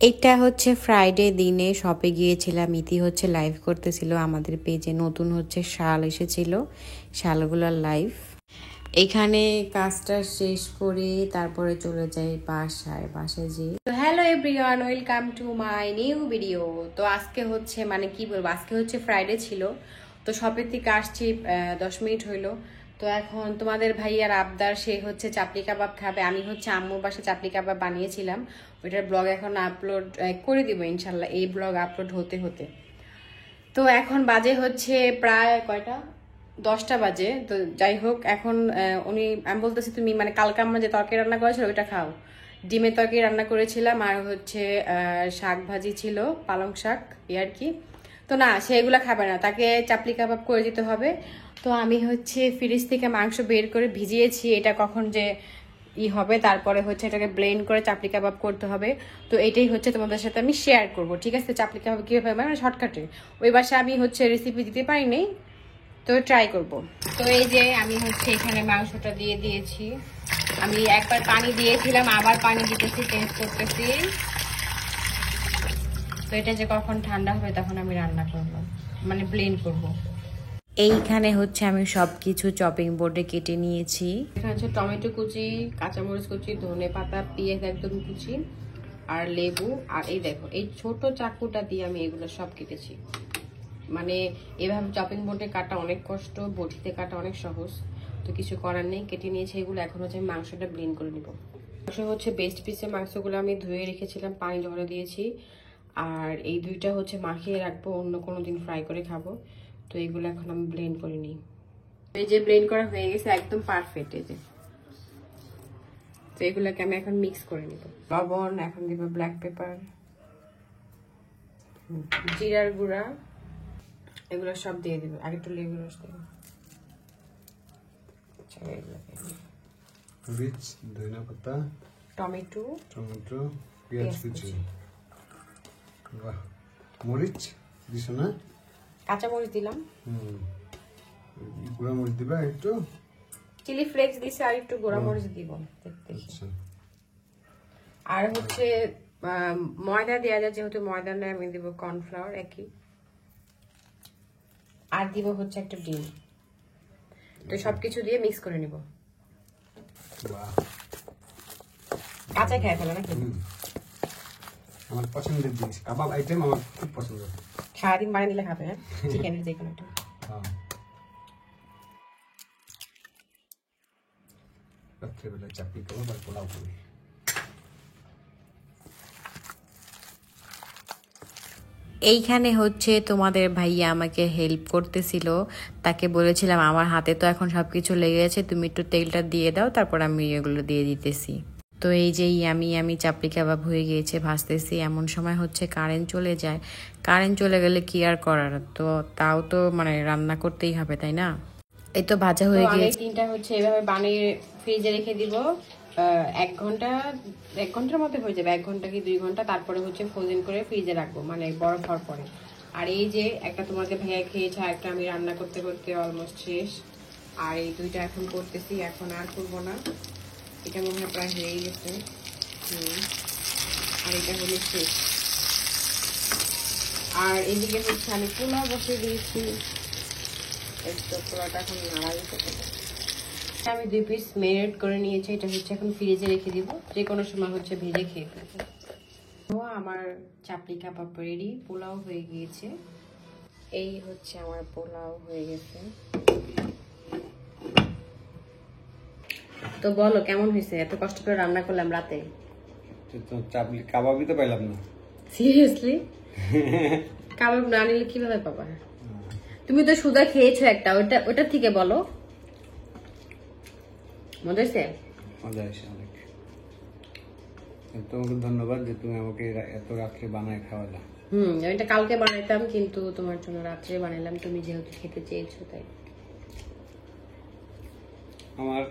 এটা হচ্ছে ফ্রাইডে দিনে শপে গিয়েছিলাম। ইতি হচ্ছে লাইভ করতেছিল আমাদের পেজে, নতুন হচ্ছে শাল এসেছিল, শালগুলোর লাইভ। এখানে কাজটা শেষ করে তারপরে চলে যাই বাসায় যে। তো hello everyone, welcome to my new video. তো আজকে হচ্ছে মানে কি বলবো, আজকে হচ্ছে ফ্রাইডে ছিল, তো শপের থেকে আসছি 10 মিনিট হইলো। তো এখন তোমাদের ভাইয়ার আবদার, সে হচ্ছে চাপড়ি কাবাব খাবে। আমি হচ্ছে আম্মুর বাসায় চাপড়ি কাবাব বানিয়েছিলাম, ওইটার ব্লগ এখন আপলোড করে দিব ইনশাল্লাহ, এই ব্লগ আপলোড হতে হতে। তো এখন বাজে হচ্ছে প্রায় কয়টা, 10টা বাজে। তো যাই হোক, এখন আমি বলতেছি তুমি মানে কালকে আমরা যে তরকারি রান্না করেছিল ওইটা খাও। ডিমের তরকারি রান্না করেছিলাম, আর হচ্ছে শাক ভাজি ছিল, পালং শাক আর কি। তো না, সেগুলো খাবে না, তাকে চাপলি কাবাব করে দিতে হবে। তো আমি হচ্ছে ফ্রিজ থেকে মাংস বের করে ভিজিয়েছি, এটা কখন যে হবে, তারপরে হচ্ছে এটাকে ব্লেন্ড করে চাপলি কাবাব করতে হবে। তো এটাই হচ্ছে তোমাদের সাথে আমি শেয়ার করব, ঠিক আছে? চাপলি কাবাব কীভাবে মানে শর্টকাটে, ওই বাসায় আমি হচ্ছে রেসিপি দিতে পারিনি, তো ট্রাই করব। তো এই যে আমি হচ্ছে এখানে মাংসটা দিয়ে দিয়েছি, আমি একবার পানি দিয়েছিলাম, আবার পানি দিতেছি, চেঞ্জ করতেছি। তো এটা যে কখন ঠান্ডা হবে তখন আমি রান্না করব, মানে ব্লেন্ড করব। এইখানে হচ্ছে আমি সবকিছু চপিং বোর্ডে কেটে নিয়েছি। এখানে হচ্ছে টমেটো কুচি, কাঁচামরিচ কুচি, ধনে পাতা, পেঁয়াজ একদম কুচি, আর লেবু। আর এই দেখো, এই ছোট চাকুটা দিয়ে আমি এগুলো সব কেটেছি। মানে এভাবে চপিং বোর্ডে কাটা অনেক কষ্ট, বটিতে কাটা অনেক সহজ, তো কিছু করার নেই, কেটে নিয়েছি এগুলো। এখন হচ্ছে আমি মাংসটা ব্লেন্ড করে নিব। মাংস হচ্ছে বেস্ট পিসের মাংসগুলো আমি ধুয়ে রেখেছিলাম, পানি ঝরে দিয়েছি। আর এই দুইটা হচ্ছে মাখিয়ে রাখবো, অন্য কোনো দিন ফ্রাই করে খাবো। তো এগুলো এখন আমি ব্লেন্ড করে নিই। এই যে ব্লেন্ড করা হয়ে গেছে, একদম পারফেক্ট। এই যে, তো এগুলোকে আমি এখন মিক্স করে নিব। লবণ, এখন দিব ব্ল্যাক পেপার, জিরার গুঁড়া, এগুলো সব দিয়ে দিব। আগে একটু লেবু রস দেব, মরিচ, ধনিয়া পাতা, টমেটো, পেঁয়াজ কুচি। বাহ, মরিচ দিছ না? কাঁচা মরিচ দিলাম, গুঁড়া মরিচ দিবা একটু, চিলি ফ্লেক্স দিছি, আর একটু গোড়া মরিচ দিব দেখতে। আর হচ্ছে ময়দা দেওয়া যায়, যেহেতু ময়দা নেই আমি দিব কর্নফ্লাওয়ার একই, আর দিব হচ্ছে একটা ডিম। তো সবকিছু দিয়ে মিক্স করে নিব। কাঁচা খেয়ে ফেলো নাকি? আমার পছন্দের জিনিস কাবাব আইটেম, আমার খুব পছন্দ। সারাদিন বানিয়ে দিলে খাবে, হ্যাঁ? চিকেনের যে কোনোটা। রাত্রেবেলা চাপড়ি কাবাব আর পোলাও করি। এইখানে হচ্ছে তোমাদের ভাইয়া আমাকে হেল্প করতেছিল, তাকে বলেছিলাম আমার হাতে তো এখন সবকিছু লেগে গেছে, তুমি একটু তেলটা দিয়ে দাও, তারপর আমি এগুলো দিয়ে দিতেছি। তো এই যে আমি চাপড়ি কাবাব হয়ে গিয়েছে, ভাজতেছি। এমন সময় হচ্ছে কারেন্ট চলে যায়, কারেন্ট চলে গেলে কি আর করার, তো তাও তো মানে রান্না করতেই হবে, তাই না? এই তো ভাজা হয়ে গিয়েছে। তিনটা হচ্ছে এভাবে বানিয়ে ফ্রিজে রেখে দিব 1 ঘন্টার মধ্যে হয়ে যাবে, 1 ঘন্টা কি 2 ঘন্টা। তারপরে হচ্ছে ফ্রোজেন করে ফ্রিজে রাখবো, মানে বরফ হওয়ার পরে। আর এই যে একটা তোমাদের ভাইয়া খেয়েছে, একটা আমি রান্না করতে করতে অলমোস্ট শেষ। আর এই দুইটা এখন করতেছি, এখন আর করবো না, এটা মনে হয় প্রায় হয়ে গেছে। আর এটা হলে শেষ। আর এদিকে হচ্ছে আমি পোলাও বসিয়ে দিয়েছি, পোলাওটা এখন নাড়া দিতে হবে। আমি 2 পিস ম্যারিনেট করে নিয়েছি, এটা হচ্ছে এখন ফ্রিজে রেখে দিব, যে কোনো সময় হচ্ছে ভেজে খেয়ে ফেলবো। তো আমার চাপড়ি কাবাব রেডি, পোলাও হয়ে গিয়েছে। এই হচ্ছে আমার পোলাও হয়ে গেছে। তো বলো কেমন হয়েছে? এত কষ্ট করে রান্না করলাম রাতে, চাপড়ি কাবাবই তো পাইলাম না। সিরিয়াসলি? কাবাব না নিলে কিভাবে পাবা? তুমি তো সুদা খেয়েছো একটা, ওটা থেকে বলো। মজা হয়েছে? মজা হয়েছে অনেক। তোমাকে ধন্যবাদ যে তুমি আমাকে এত রাত্রে বানায় খাওয়ালা। এটা কালকে বানাইতাম, কিন্তু তোমার জন্য রাত্রে বানাইলাম, তুমি যেহেতু খেতে চেয়েছো তাই। আমার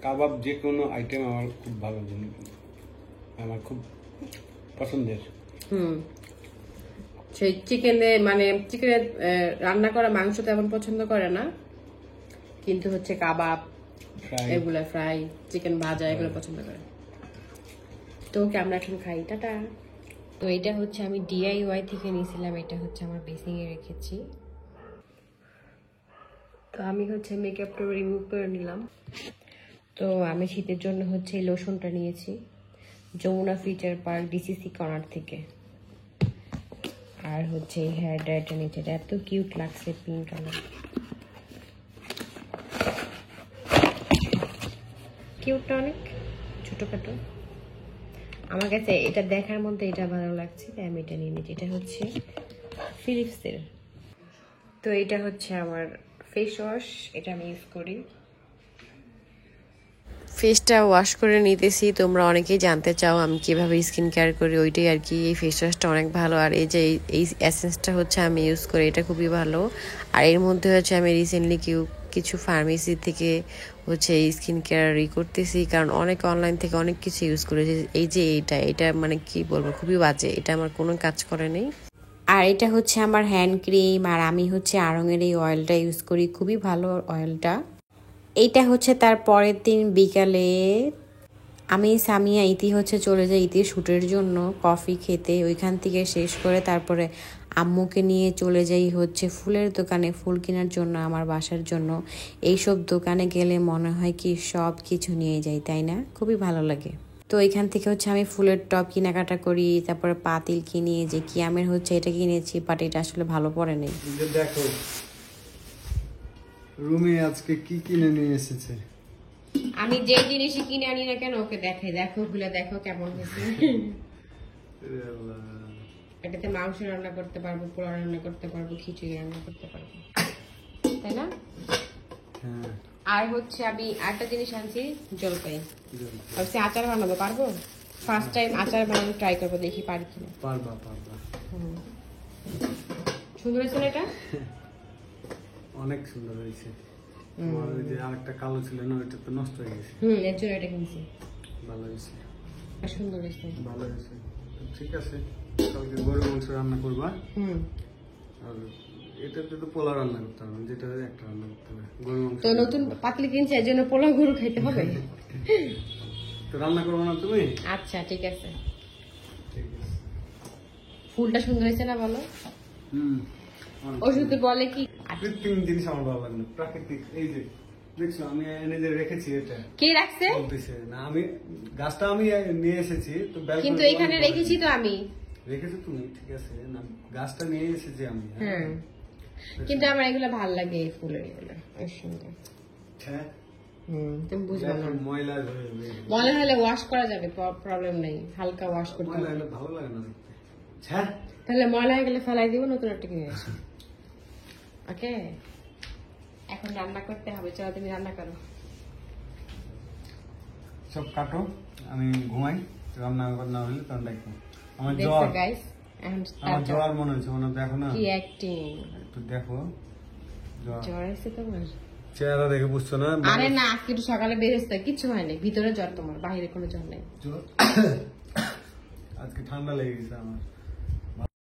কাবাব যে কোনো আইটেম আমার খুব ভালো জিনিস, আমার খুব পছন্দের। সেই চিকেনে মানে চিকেনের রান্না করা মাংস তেমন পছন্দ করে না, কিন্তু হচ্ছে কাবাব, এগুলা ফ্রাই, চিকেন ভাজা, এগুলো পছন্দ করে। তো ওকে আমরা এখন খাই, টাটা। তো এটা হচ্ছে আমি DIY থেকে নিয়েছিলাম, এটা হচ্ছে আমার বেসিংয়ে রেখেছি। তো আমি হচ্ছে মেকআপটা রিমুভ করে নিলাম। তো আমি শীতের জন্য হচ্ছে এই লোশনটা নিয়েছি Jamuna future park DCC corner থেকে। আর হচ্ছে এই হেয়ার ড্রায়ারটা নিয়েছে, এটা এত কিউট লাগছে, পিঙ্ক কালার, কিউটটা অনেক ছোটখাটো। আমার কাছে এটা দেখার মধ্যে এটা ভালো লাগছে, তাই আমি এটা নিয়ে নিয়েছি। এটা হচ্ছে ফিলিপসের। তো এটা হচ্ছে আমার ফেস ওয়াশ, এটা আমি ইউজ করি। ফেসটা ওয়াশ করে নিতেছি। তোমরা অনেকেই জানতে চাও আমি কিভাবে স্কিন কেয়ার করি, ওইটাই আর কি। এই ফেস ওয়াশটা অনেক ভালো, আর এই যে এই এসেন্সটা হচ্ছে আমি ইউজ করি, এটা খুবই ভালো। আর এর মধ্যে হচ্ছে আমি রিসেন্টলি কিছু ফার্মেসি থেকে হচ্ছে এই স্কিন কেয়ার করতেছি, কারণ অনেক অনলাইন থেকে অনেক কিছু ইউজ করেছি। এই যে এটা মানে কি বলবো, খুবই বাজে, এটা আমার কোনো কাজ করে নেই। আর এটা হচ্ছে আমার হ্যান্ড ক্রিম, আর আমি হচ্ছে আড়ংয়ের এই অয়েলটা ইউজ করি, খুবই ভালো অয়েলটা। এইটা হচ্ছে তার পরের দিন বিকালে আমি সামিয়া ইতি হচ্ছে চলে যাই ইতির শ্যুটের জন্য কফি খেতে। ওইখান থেকে শেষ করে তারপরে আম্মুকে নিয়ে চলে যাই হচ্ছে ফুলের দোকানে, ফুল কেনার জন্য আমার বাসার জন্য। এইসব দোকানে গেলে মনে হয় কি সব কিছু নিয়ে যাই, তাই না? খুবই ভালো লাগে। তো এখান থেকে হচ্ছে আমি ফুলের টব কেনাকাটা করি, তারপরে পাতিল কিনি, যে কিয়ামের হচ্ছে এটা কিনেছি, বাট এটা আসলে ভালো পড়ে নেই। দেখো রুমে আজকে কি কিনে নিয়ে এসেছে। আমি যে জিনিসই কিনে আনি না কেন ওকে দেখাই, দেখো খুলে দেখো কেমন হয়েছে। এটাতে মাংস রান্না করতে পারবো, পোলাও রান্না করতে পারবো, খিচুড়ি রান্না করতে পারবো, তাই না? আর হচ্ছে আমি আরেকটা জিনিস আনছি, জলপাই। ভাবছি আচার বানাবো, পারবো? ফার্স্ট টাইম আচার বানানো ট্রাই করবো, দেখি পারি কিনা। পারবা। সুন্দর হয়েছে না এটা? অনেক সুন্দর হয়েছে। তোমার ওই যে আরেকটা কালো ছিল না, ওইটা তো নষ্ট হয়ে গেছে। এর জন্য এটা কিনছি। ভালো হয়েছে, সুন্দর হয়েছে, ভালো হয়েছে। ঠিক আছে, কালকে গরুর মাংস রান্না করবা। আর এটাতে তো পোলাও রান্না করতে হবে, যেটা একটা রান্না করতে হবে। গরুর মাংস তো নতুন পাতলি কিনছি, এর জন্য পোলাও গরু খাইতে হবে। তো রান্না করবো না তুমি? আচ্ছা ঠিক আছে। ঠিক আছে। ফুলটা সুন্দর হয়েছে না বলো? ও শুধু বলে কি কৃত্রিম জিনিস আমার ভালো লাগে না, প্রাকৃতিক। এই যে দেখছো আমি এনে যে রেখেছি, এটা কে রাখছে? বলতেছে না, আমি গাছটা আমি নিয়ে এসেছি তো, কিন্তু এখানে রেখেছি তো আমি। রেখেছো তুমি, ঠিক আছে না, গাছটা নিয়ে এসেছি আমি। হ্যাঁ, কিন্তু আমার এগুলো ভালো লাগে, এই ফুলের এগুলো অনেক সুন্দর। হ্যাঁ, তুমি বুঝবে না। ময়লা ময়লা হলে ওয়াশ করা যাবে, প্রবলেম নেই, হালকা ওয়াশ করতে হবে। ময়লা হলে ভালো লাগে না দেখতে। হ্যাঁ, তাহলে ময়লা হয়ে গেলে ফেলাই দিব, নতুন একটা কিনে আসি। ওকে, এখন রান্না করতে হবে, চলো তুমি রান্না করো। সব কাটো, আমি ঘুমাই। রান্না না হলে তখন দেখবো। আমার দেখো গাইস, আমার জ্বর মনে হচ্ছে, মনে দেখো না, কি অ্যাক্টিং। একটু দেখো, জ্বর আছে তোমার? চেহারা দেখে বুঝছো না? আরে না, আজকে একটু সকালে বের হচ্ছে, কিচ্ছু হয়নি, ভিতরে জ্বর তোমার, বাইরে কোনো জ্বর নেই। আজকে ঠান্ডা লেগে গেছে আমার।